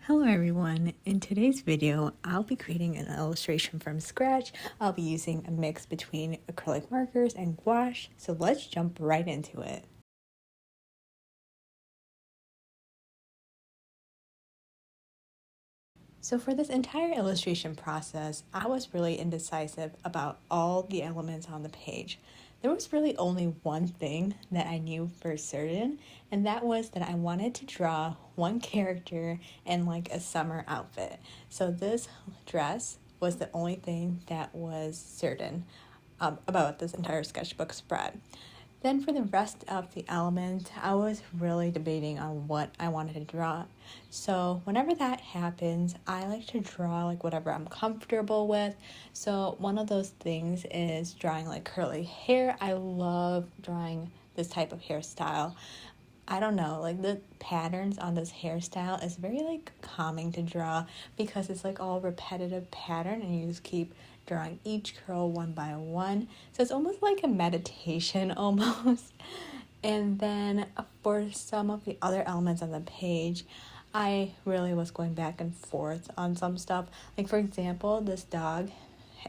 Hello everyone, in today's video I'll be creating an illustration from scratch. I'll be using a mix between acrylic markers and gouache, so let's jump right into it. So for this entire illustration process, I was really indecisive about all the elements on the page. There was really only one thing that I knew for certain, and that was that I wanted to draw one character in like a summer outfit. So this dress was the only thing that was certain about this entire sketchbook spread. Then for the rest of the elements, I was really debating on what I wanted to draw. So whenever that happens, I like to draw like whatever I'm comfortable with. So one of those things is drawing like curly hair. I love drawing this type of hairstyle. I don't know, like the patterns on this hairstyle is very like calming to draw because it's like all repetitive pattern and you just keep drawing each curl one by one. So it's almost like a meditation almost. And then for some of the other elements on the page, I really was going back and forth on some stuff. Like for example, this dog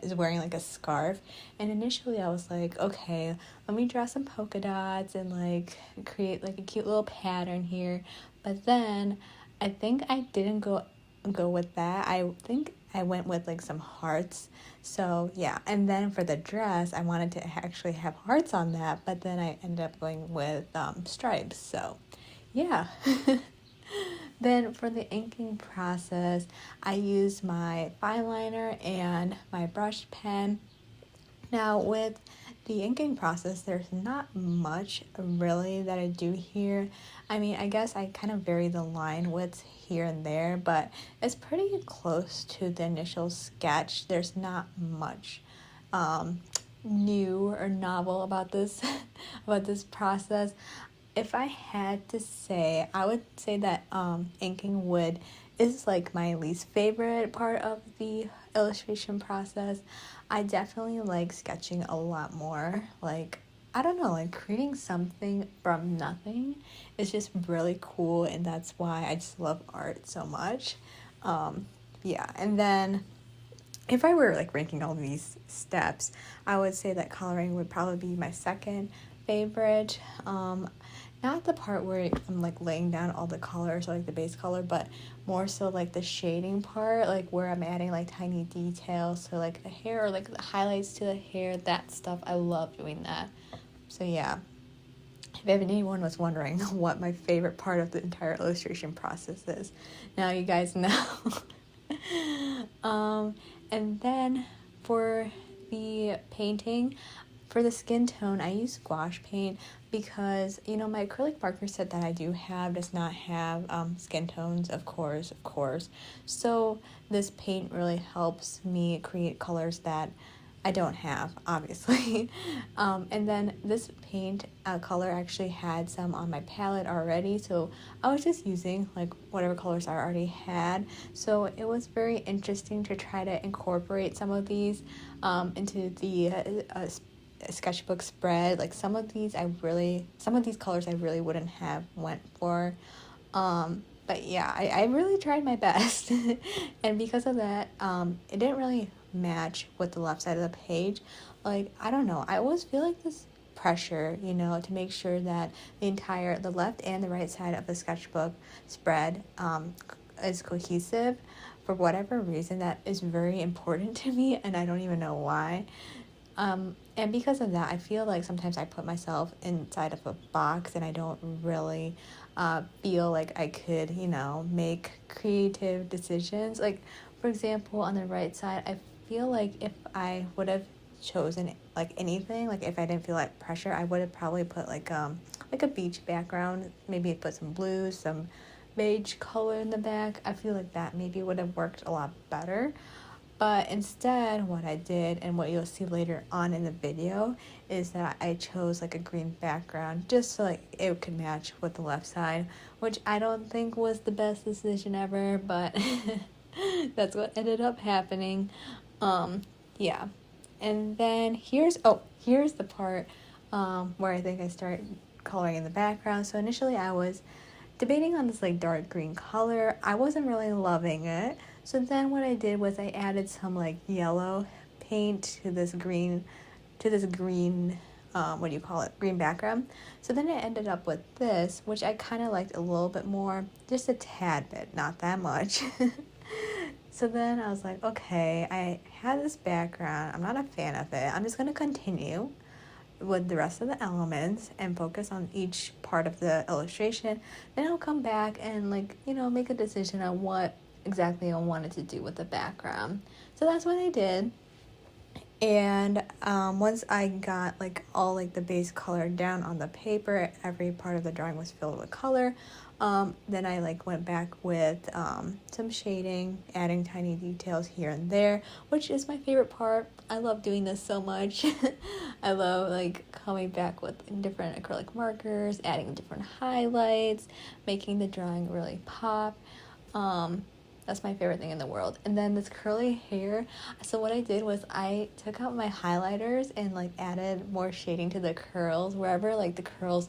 is wearing like a scarf, and initially I was like, okay, let me draw some polka dots and like create like a cute little pattern here. But then I think I didn't go with that. I think I went with like some hearts. So yeah, and then for the dress I wanted to actually have hearts on that, but then I ended up going with stripes. So yeah. Then for the inking process, I used my fine liner and my brush pen. Now with the inking process, there's not much really that I do here. I mean, I guess I kind of vary the line widths here and there, but it's pretty close to the initial sketch. There's not much new or novel about this about this process. If I had to say, I would say that inking wood is like my least favorite part of the illustration process. I definitely like sketching a lot more. Like, I don't know, like creating something from nothing is just really cool, and that's why I just love art so much. Yeah, and then if I were like ranking all these steps, I would say that coloring would probably be my second favorite. Not the part where I'm like laying down all the colors, like the base color, but more so like the shading part, like where I'm adding like tiny details, so like the hair or like the highlights to the hair, that stuff. I love doing that. So yeah, if anyone was wondering what my favorite part of the entire illustration process is, now you guys know. And then for the painting, for the skin tone, I use gouache paint because, you know, my acrylic marker set that I do have does not have skin tones, of course. So this paint really helps me create colors that I don't have, obviously. And then this paint color actually had some on my palette already, so I was just using like whatever colors I already had. So it was very interesting to try to incorporate some of these into the sketchbook spread. Like some of these colors I really wouldn't have went for. But yeah, I really tried my best. And because of that, it didn't really match with the left side of the page. Like, I don't know, I always feel like this pressure, you know, to make sure that the left and the right side of the sketchbook spread is cohesive. For whatever reason, that is very important to me, and I don't even know why. And because of that, I feel like sometimes I put myself inside of a box and I don't really feel like I could, you know, make creative decisions. Like, for example, on the right side, I feel like if I would have chosen like anything, like if I didn't feel like pressure, I would have probably put like a beach background, maybe put some blues, some beige color in the back. I feel like that maybe would have worked a lot better. But instead, what I did, and what you'll see later on in the video, is that I chose like a green background just so like it could match with the left side, which I don't think was the best decision ever, but that's what ended up happening. Yeah. And then here's the part where I think I start coloring in the background. So initially I was debating on this like dark green color. I wasn't really loving it. So then what I did was I added some like yellow paint to this green, what do you call it, green background. So then I ended up with this, which I kind of liked a little bit more, just a tad bit, not that much. So then I was like, okay, I had this background, I'm not a fan of it, I'm just going to continue with the rest of the elements and focus on each part of the illustration. Then I'll come back and like, make a decision on what exactly I wanted to do with the background. So that's what I did. And once I got like all like the base color down on the paper, every part of the drawing was filled with color. Then I like went back with some shading, adding tiny details here and there, which is my favorite part. I love doing this so much. I love like coming back with different acrylic markers, adding different highlights, making the drawing really pop. That's my favorite thing in the world. And then this curly hair. So what I did was I took out my highlighters and like added more shading to the curls. Wherever like the curls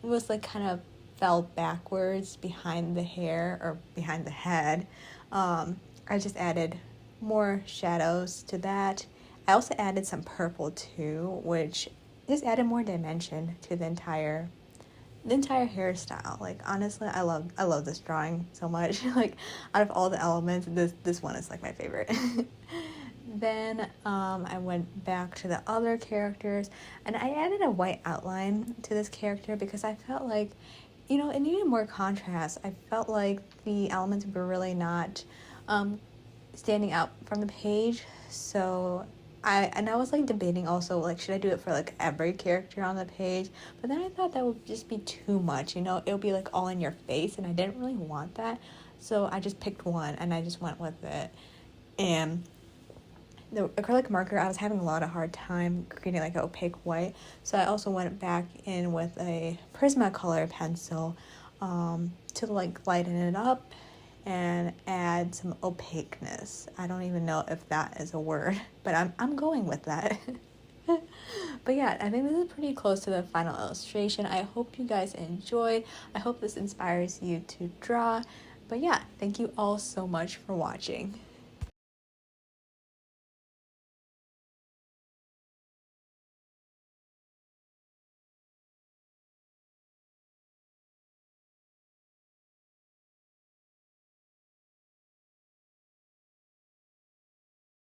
was like kind of fell backwards behind the hair or behind the head, I just added more shadows to that. I also added some purple too, which just added more dimension to the entire hairstyle. Like honestly, I love this drawing so much. Like out of all the elements, this one is like my favorite. Then I went back to the other characters and I added a white outline to this character because I felt like it needed more contrast. I felt like the elements were really not standing out from the page. So I was like debating also, like, should I do it for like every character on the page? But then I thought that would just be too much, it would be like all in your face and I didn't really want that. So I just picked one and I just went with it. And the acrylic marker, I was having a lot of hard time creating like an opaque white. So I also went back in with a Prismacolor pencil to like lighten it up and add some opaqueness. I don't even know if that is a word, but I'm going with that. But yeah, I think this is pretty close to the final illustration. I hope you guys enjoy. I hope this inspires you to draw. But yeah, thank you all so much for watching.